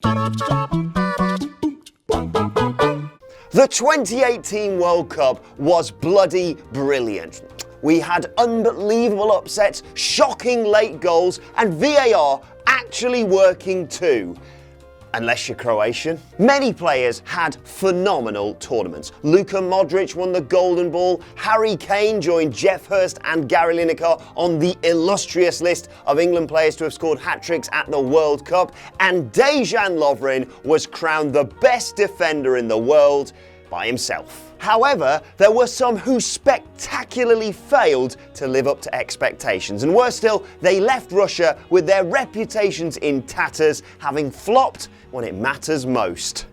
The 2018 World Cup was bloody brilliant. We had unbelievable upsets, shocking late goals, and VAR actually working too. Unless you're Croatian. Many players had phenomenal tournaments. Luka Modric won the Golden Ball, Harry Kane joined Jeff Hurst and Gary Lineker on the illustrious list of England players to have scored hat-tricks at the World Cup, and Dejan Lovren was crowned the best defender in the world by himself. However, there were some who spectacularly failed to live up to expectations, and worse still, they left Russia with their reputations in tatters, having flopped when it matters most.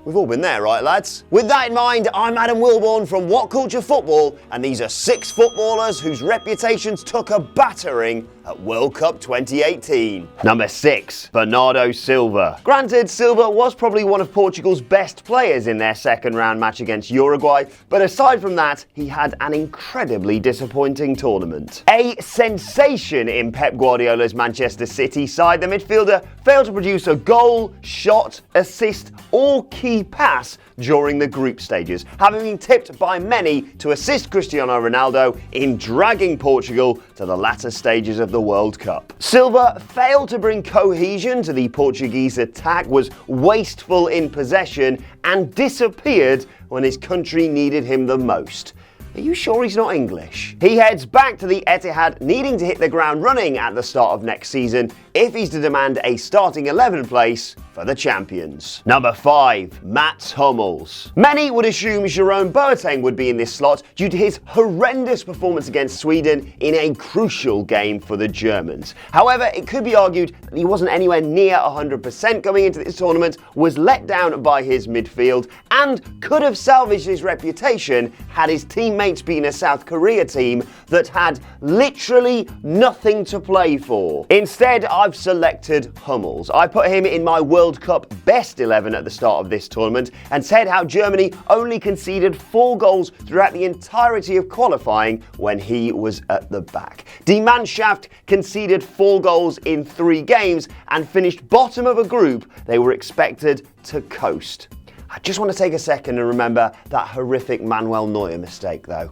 We've all been there, right, lads? With that in mind, I'm Adam Wilborn from What Culture Football, and these are 6 footballers whose reputations took a battering at World Cup 2018. Number 6, Bernardo Silva. Granted, Silva was probably one of Portugal's best players in their second round match against Uruguay, but aside from that, he had an incredibly disappointing tournament. A sensation in Pep Guardiola's Manchester City side, the midfielder failed to produce a goal, shot, assist, or key pass during the group stages, having been tipped by many to assist Cristiano Ronaldo in dragging Portugal to the latter stages of the World Cup. Silva failed to bring cohesion to the Portuguese attack, was wasteful in possession, and disappeared when his country needed him the most. Are you sure he's not English? He heads back to the Etihad, needing to hit the ground running at the start of next season if he's to demand a starting 11 place for the champions. Number 5, Mats Hummels. Many would assume Jerome Boateng would be in this slot due to his horrendous performance against Sweden in a crucial game for the Germans. However, it could be argued that he wasn't anywhere near 100% coming into this tournament, was let down by his midfield, and could have salvaged his reputation had his teammates been a South Korea team that had literally nothing to play for. Instead, I've selected Hummels. I put him in my World Cup best 11 at the start of this tournament and said how Germany only conceded 4 goals throughout the entirety of qualifying when he was at the back. Die Mannschaft conceded 4 goals in 3 games and finished bottom of a group they were expected to coast. I just want to take a second and remember that horrific Manuel Neuer mistake though.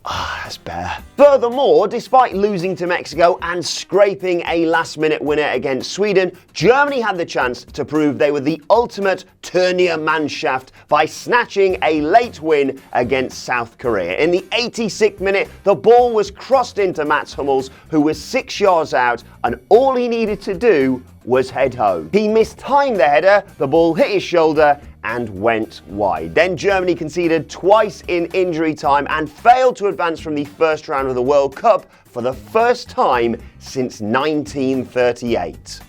That's better. Furthermore, despite losing to Mexico and scraping a last-minute winner against Sweden, Germany had the chance to prove they were the ultimate Turniermannschaft by snatching a late win against South Korea. In the 86th minute, the ball was crossed into Mats Hummels, who was 6 yards out, and all he needed to do was head home. He mistimed the header, the ball hit his shoulder, and went wide. Then Germany conceded twice in injury time and failed to advance from the first round of the World Cup for the first time since 1938.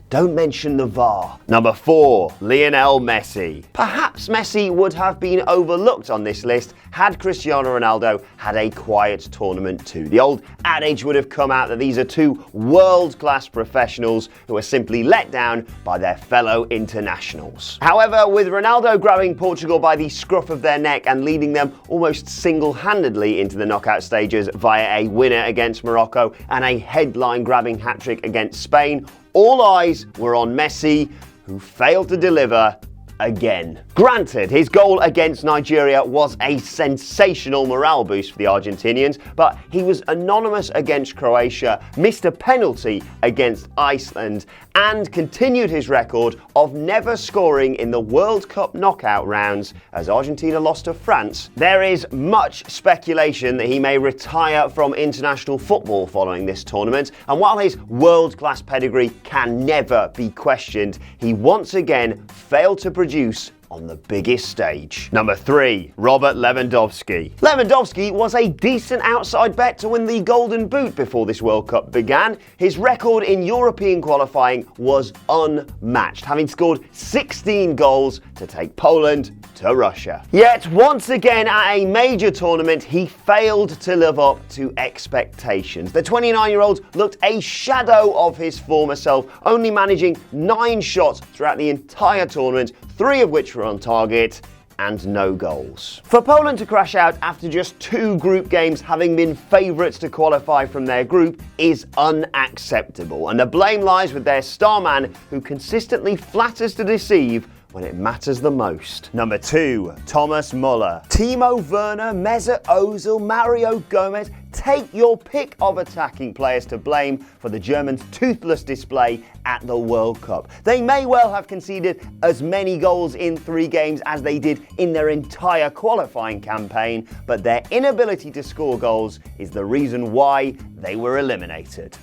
Don't mention the VAR. Number 4, Lionel Messi. Perhaps Messi would have been overlooked on this list had Cristiano Ronaldo had a quiet tournament too. The old adage would have come out that these are 2 world-class professionals who are simply let down by their fellow internationals. However, with Ronaldo grabbing Portugal by the scruff of their neck and leading them almost single-handedly into the knockout stages via a winner against Morocco and a headline-grabbing hat-trick against Spain, all eyes were on Messi, who failed to deliver again. Granted, his goal against Nigeria was a sensational morale boost for the Argentinians, but he was anonymous against Croatia, missed a penalty against Iceland, and continued his record of never scoring in the World Cup knockout rounds as Argentina lost to France. There is much speculation that he may retire from international football following this tournament, and while his world-class pedigree can never be questioned, he once again failed to produce on the biggest stage. Number 3, Robert Lewandowski. Lewandowski was a decent outside bet to win the Golden Boot before this World Cup began. His record in European qualifying was unmatched, having scored 16 goals to take Poland to Russia. Yet, once again at a major tournament, he failed to live up to expectations. The 29-year-old looked a shadow of his former self, only managing 9 shots throughout the entire tournament, 3 of which were on target, and no goals. For Poland to crash out after just 2 group games, having been favourites to qualify from their group, is unacceptable, and the blame lies with their star man, who consistently flatters to deceive when it matters the most. Number 2, Thomas Müller. Timo Werner, Mesut Ozil, Mario Gomez, take your pick of attacking players to blame for the Germans' toothless display at the World Cup. They may well have conceded as many goals in 3 games as they did in their entire qualifying campaign, but their inability to score goals is the reason why they were eliminated.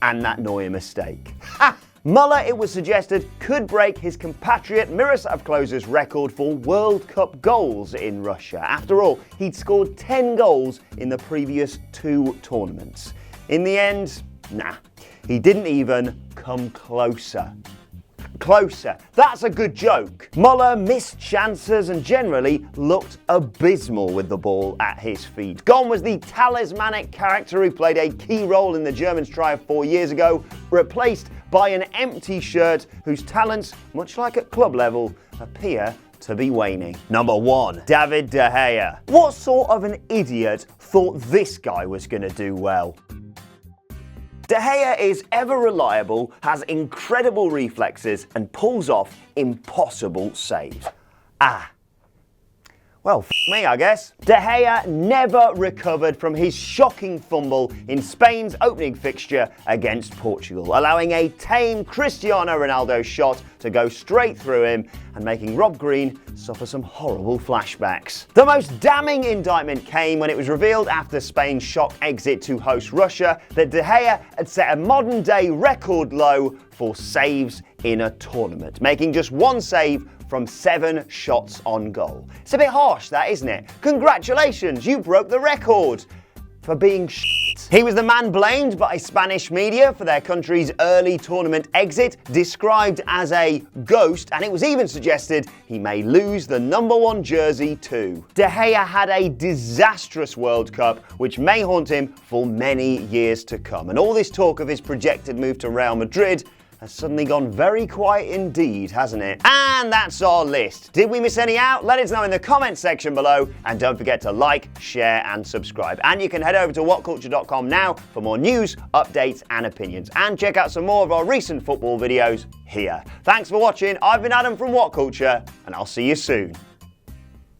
And that Neuer mistake. Ha! Müller, it was suggested, could break his compatriot Miroslav Klose's record for World Cup goals in Russia. After all, he'd scored 10 goals in the previous 2 tournaments. In the end, nah, he didn't even come closer. That's a good joke. Müller missed chances and generally looked abysmal with the ball at his feet. Gone was the talismanic character who played a key role in the Germans' triumph 4 years ago, replaced by an empty shirt whose talents, much like at club level, appear to be waning. Number 1, David De Gea. What sort of an idiot thought this guy was going to do well? De Gea is ever reliable, has incredible reflexes, and pulls off impossible saves. Well, f me, I guess. De Gea never recovered from his shocking fumble in Spain's opening fixture against Portugal, allowing a tame Cristiano Ronaldo shot to go straight through him and making Rob Green suffer some horrible flashbacks. The most damning indictment came when it was revealed after Spain's shock exit to host Russia that De Gea had set a modern-day record low for saves in a tournament, making just 1 save from 7 shots on goal. It's a bit harsh, that, isn't it? Congratulations, you broke the record for being shit. He was the man blamed by Spanish media for their country's early tournament exit, described as a ghost, and it was even suggested he may lose the number 1 jersey too. De Gea had a disastrous World Cup, which may haunt him for many years to come. And all this talk of his projected move to Real Madrid has suddenly gone very quiet indeed, hasn't it? And that's our list. Did we miss any out? Let us know in the comments section below, and don't forget to like, share and subscribe. And you can head over to whatculture.com now for more news, updates and opinions, and check out some more of our recent football videos here. Thanks for watching. I've been Adam from What Culture, and I'll see you soon.